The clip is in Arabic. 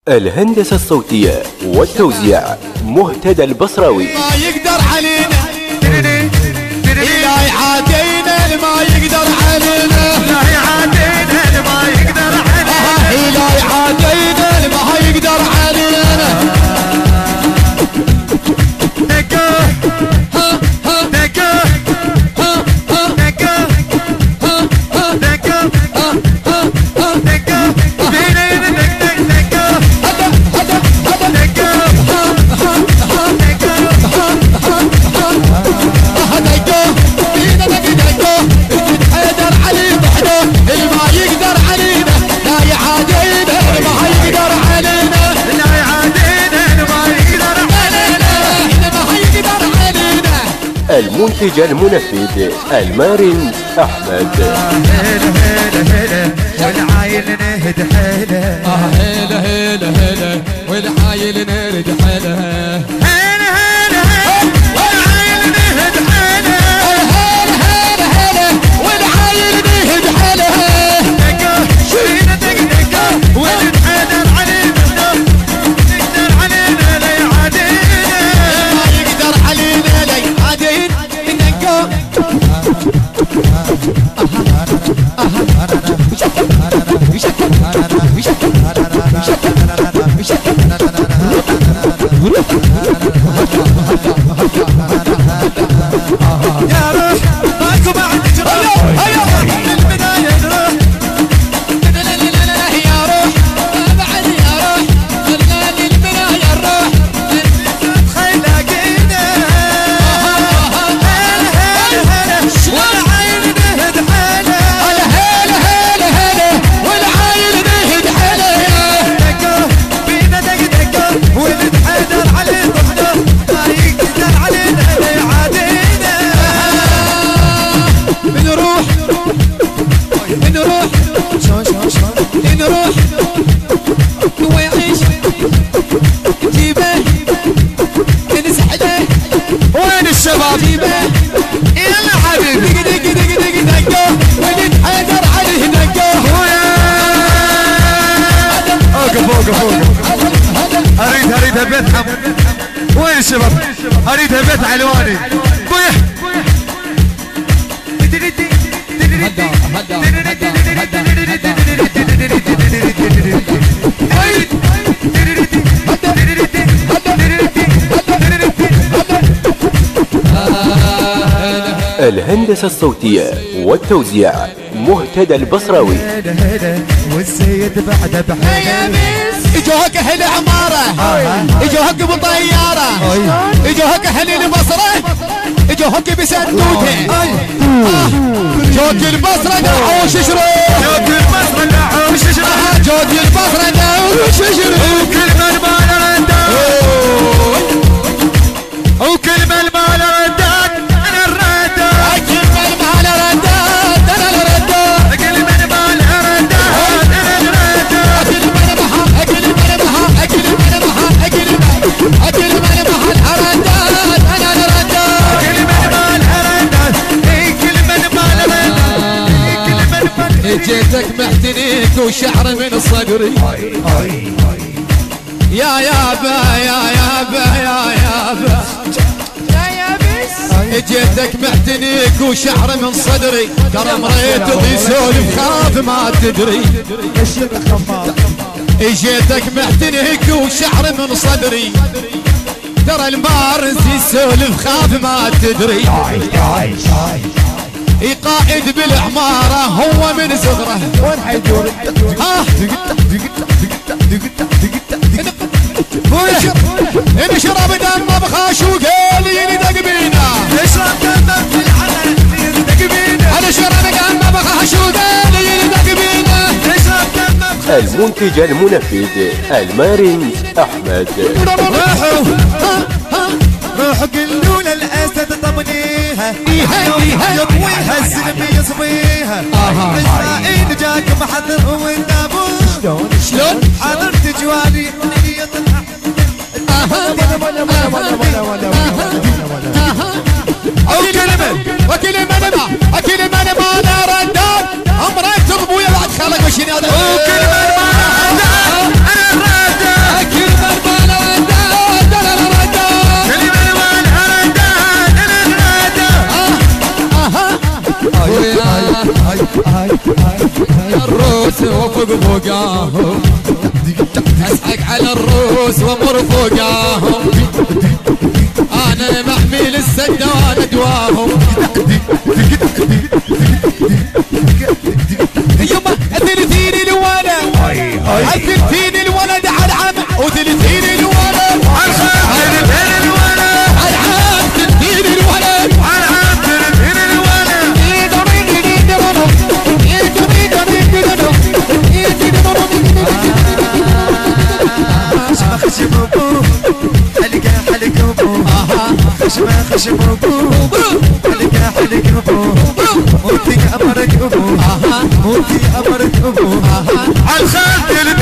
الهندسة الصوتية والتوزيع مهتدى البصراوي. ما يقدر علينا لا يعادينا، ما يقدر علينا لا يعادينا، ما يقدر علينا لا يعادينا، ما يقدر علينا. المنتج المنفذ المارن أحمد. والعايل نهد حيله، هيلا هيلا هيلا والعايل نرد حيله. اريدها بيت وين الشباب؟ اريدها بيت علواني. الهندسة الصوتية والتوزيع مهتدى البصراوي. والسيد بعده بحيله. اجوهك اهل عماره، اجوهك بطياره، اجوهك اهل البصره، اجوهك بسندوته. جوك البصره دعوش شروق، جوك البصره دعوش شروق، جوك البصره دعوش شروق. وكل من مال رداد، وكل من مال رداد انا الرداد، كل من مال رداد انا الرداد، كل من مال رداد انا الرداد، كل من محل كل من محل كل من محل كل من محل رداد انا الرداد، كل من مال رداد، كل من مال رداد، كل من مال. جيتك محتنيك وشعر من صدري يا يابا يا يابا يا يابا يا يابس. جيتك محتنيك وشعر من صدري، ترى مريت يسولف خاف ما تدري. جيتك محتنيك وشعر من صدري، ترى المارز يسولف خاف ما تدري. قائد بالعمارة هو من صغره، وين حيدور؟ نشرب دم بخاش وقال يندق بينا، نشرب دم في الحلال يندق بينا، نشرب دم بخاش وقال يندق بينا، نشرب دم. المنتج المنفذ المارن أحمد. روحوا قلوا للاسد طمنيها، يطويها الزلم يصبيها. اسرائيل جاك محضر والنابوس، شلون حضرت جواري وكل من ما رداد امرأة ابويا بعد خلق وشنو هذا. وكل من ما رداد انا رداد الروس وفوق فوقاهم اسحق على الروس وامر فوقاهم انا محمي للسده وانا دواهم يما 30 الولد 30 الولد على العم و30 الولد على العم 30 الولد على العم 30 الولد على العم 30 الولد خشم ابوه حلقه حلق ابوه خشم ابوه حلقه حلق ابوه موتي امرك ابوه موتي امرك ابوه عالخالد